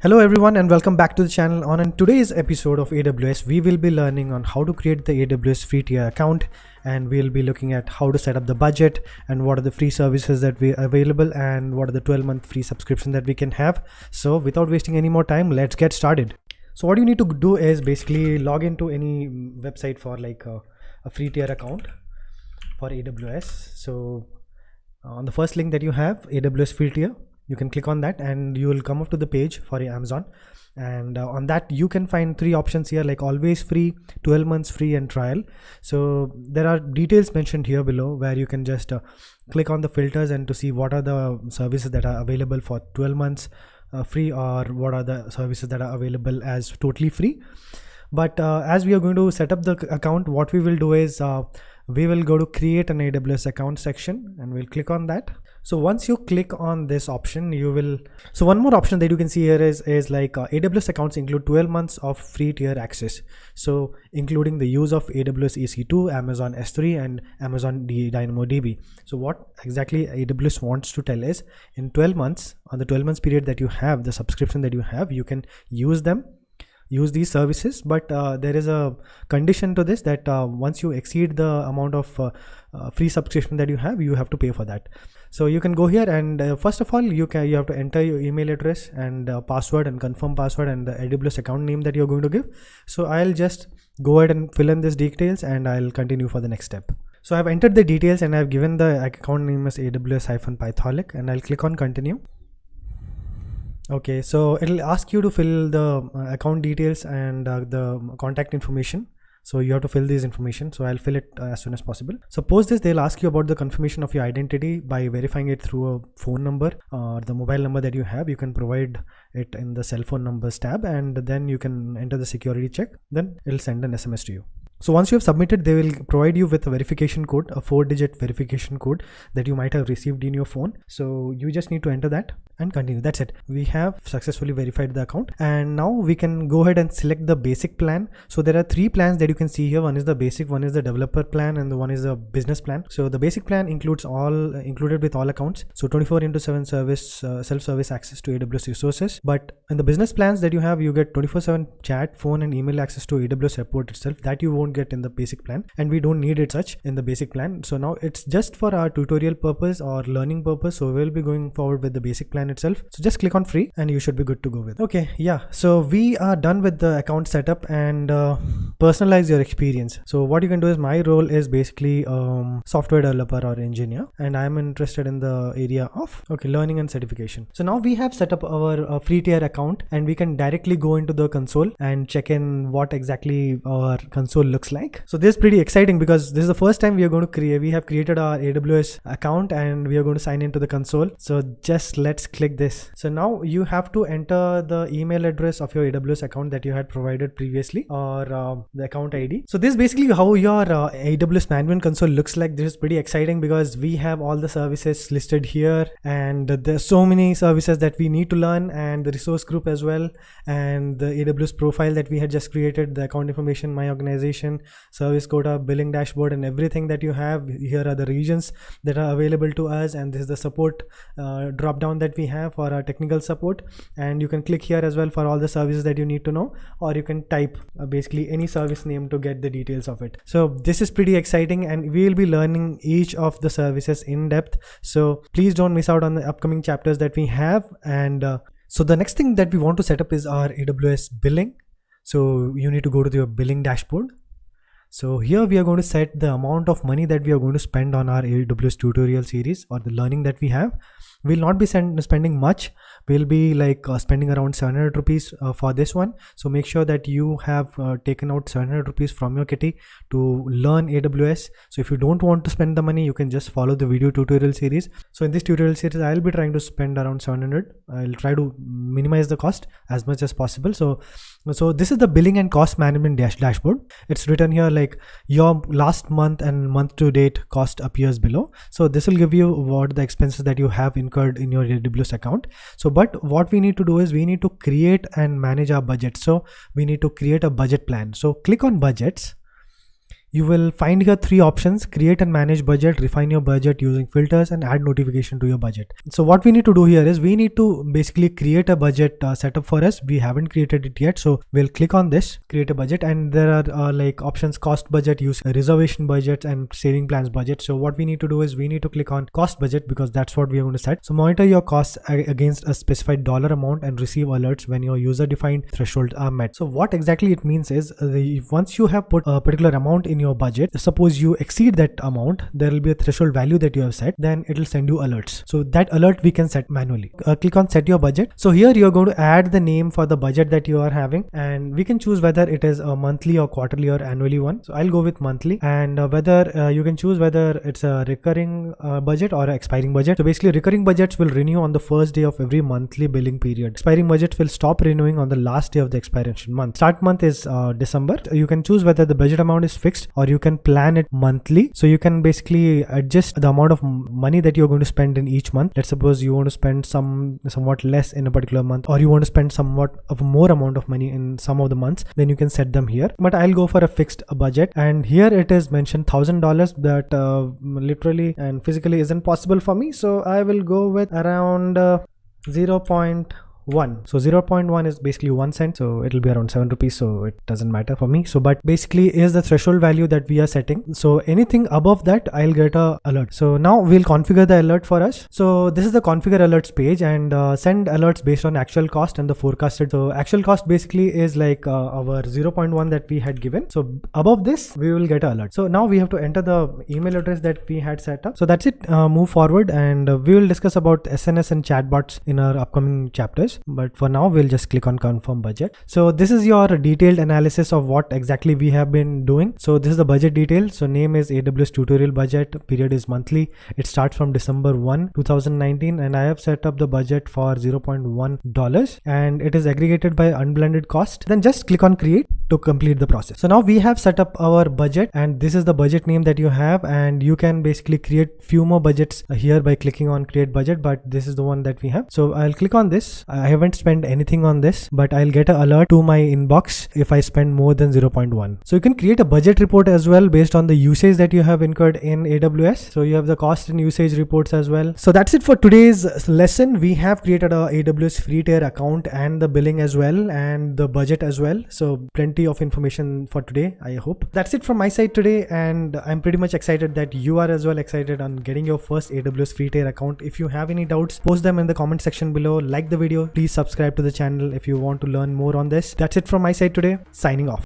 Hello everyone and welcome back to the channel. On today's episode of AWS, we will be learning on how to create the AWS free tier account, and we'll be looking at how to set up the budget and what are the free services that we are available and what are the 12-month free subscription that we can have. So without wasting any more time, let's get started. So what you need to do is basically log into any website for like a free tier account for AWS. So on the first link that you have, AWS free tier, you can click on that and you will come up to the page for Amazon, and on that you can find three options here, like always free, 12 months free, and trial. So there are details mentioned here below where you can just click on the filters and to see what are the services that are available for 12 months free, or what are the services that are available as totally free. But as we are going to set up the account, what we will do is we will go to create an AWS account section and we'll click on that. So once you click on this option, you will, so one more option that you can see here is like AWS accounts include 12 months of free tier access. So including the use of AWS EC2, Amazon S3 and Amazon DynamoDB. So what exactly AWS wants to tell is, in 12 months, on the 12 months period that you have, the subscription that you have, you can use these services, but there is a condition to this, that once you exceed the amount of free subscription that you have to pay for that. So you can go here and first of all you have to enter your email address and password and confirm password and the AWS account name that you're going to give. So I'll just go ahead and fill in these details and I'll continue for the next step. So I've entered the details and I've given the account name as AWS-Pytholic, and I'll click on continue. Okay, so it'll ask you to fill the account details and the contact information. So you have to fill this information. So I'll fill it as soon as possible. Suppose this, they'll ask you about the confirmation of your identity by verifying it through a phone number or the mobile number that you have. You can provide it in the cell phone numbers tab, and then you can enter the security check. Then it'll send an SMS to you. So once you have submitted, they will provide you with a verification code, a 4-digit verification code that you might have received in your phone. So you just need to enter that and continue. That's it. We have successfully verified the account, and now we can go ahead and select the basic plan. So there are three plans that you can see here. One is the basic, one is the developer plan, and the one is the business plan. So the basic plan includes included with all accounts. So 24/7 service, self-service access to AWS resources. But in the business plans that you have, you get 24/7 chat, phone, and email access to AWS support itself. That you won't get in the basic plan, and we don't need it such in the basic plan. So now it's just for our tutorial purpose or learning purpose, so we'll be going forward with the basic plan itself. So just click on free and you should be good to go with. Okay, yeah, so we are done with the account setup and personalize your experience. So what you can do is, my role is basically software developer or engineer, and I'm interested in the area of learning and certification. So now we have set up our free tier account, and we can directly go into the console and check in what exactly our console looks like. So this is pretty exciting because this is the first time we have created our AWS account and we are going to sign into the console. So just let's click this. So now you have to enter the email address of your AWS account that you had provided previously, or the account ID. So this is basically how your AWS management console looks like. This is pretty exciting because we have all the services listed here, and there's so many services that we need to learn, and the resource group as well, and the AWS profile that we had just created, the account information, my organization, service quota, billing dashboard, and everything that you have. Here are the regions that are available to us, and this is the support drop down that we have for our technical support, and you can click here as well for all the services that you need to know, or you can type basically any service name to get the details of it. So this is pretty exciting, and we will be learning each of the services in depth. So please don't miss out on the upcoming chapters that we have. And so the next thing that we want to set up is our AWS billing. So you need to go to your billing dashboard. So here we are going to set the amount of money that we are going to spend on our AWS tutorial series or the learning that we have. We'll not be spending much. We'll be like spending around 700 rupees for this one. So make sure that you have taken out 700 rupees from your kitty to learn AWS. So if you don't want to spend the money, you can just follow the video tutorial series. So in this tutorial series, I'll be trying to spend around 700. I'll try to minimize the cost as much as possible. So this is the billing and cost management dashboard. It's written here like your last month and month to date cost appears below. So this will give you what the expenses that you have incurred in your AWS account. So but what we need to do is we need to create and manage our budget. So we need to create a budget plan. So click on budgets. you will find here three options: create and manage budget, refine your budget using filters, and add notification to your budget. So what we need to do here is we need to basically create a budget setup for us. We haven't created it yet, so we'll click on this, create a budget, and there are like options: cost budget, use reservation budgets, and saving plans budget. So what we need to do is we need to click on cost budget because that's what we are going to set. So monitor your costs against a specified dollar amount and receive alerts when your user defined thresholds are met. So what exactly it means is once you have put a particular amount in your budget, suppose you exceed that amount, there will be a threshold value that you have set, then it will send you alerts. So that alert we can set manually. Click on set your budget. So here you're going to add the name for the budget that you are having, and we can choose whether it is a monthly or quarterly or annually one. So I'll go with monthly, and whether you can choose whether it's a recurring budget or an expiring budget. So basically recurring budgets will renew on the first day of every monthly billing period. Expiring budgets will stop renewing on the last day of the expiration month. Start month is December. You can choose whether the budget amount is fixed or you can plan it monthly. So you can basically adjust the amount of money that you're going to spend in each month. Let's suppose you want to spend somewhat less in a particular month, or you want to spend somewhat of more amount of money in some of the months, then you can set them here. But I'll go for a fixed budget, and here it is mentioned $1,000 that literally and physically isn't possible for me. So I will go with around 0.1. So 0.1 is basically 1 cent, so it'll be around 7 rupees, so it doesn't matter for me. So but basically is the threshold value that we are setting. So anything above that I'll get a alert. So now we'll configure the alert for us. So this is the configure alerts page, and send alerts based on actual cost and the forecasted. So actual cost basically is like our 0.1 that we had given. So above this we will get an alert. So now we have to enter the email address that we had set up. So that's it. Move forward, and we will discuss about SNS and chatbots in our upcoming chapters. But for now we'll just click on confirm budget. So this is your detailed analysis of what exactly we have been doing. So this is the budget detail. So name is AWS tutorial budget, period is monthly, it starts from December 1 2019, and I have set up the budget for $0.1 and it is aggregated by unblended cost. Then just click on create to complete the process. So now we have set up our budget, and this is the budget name that you have, and you can basically create few more budgets here by clicking on create budget, but this is the one that we have. So I'll click on this. I haven't spent anything on this, but I'll get an alert to my inbox if I spend more than 0.1. So you can create a budget report as well based on the usage that you have incurred in AWS. So you have the cost and usage reports as well. So that's it for today's lesson. We have created a AWS free tier account and the billing as well, and the budget as well. So plenty of information for today, I hope. That's it from my side today, and I'm pretty much excited that you are as well excited on getting your first AWS free tier account. If you have any doubts, post them in the comment section below. Like the video, please subscribe to the channel if you want to learn more on this. That's it from my side today. Signing off.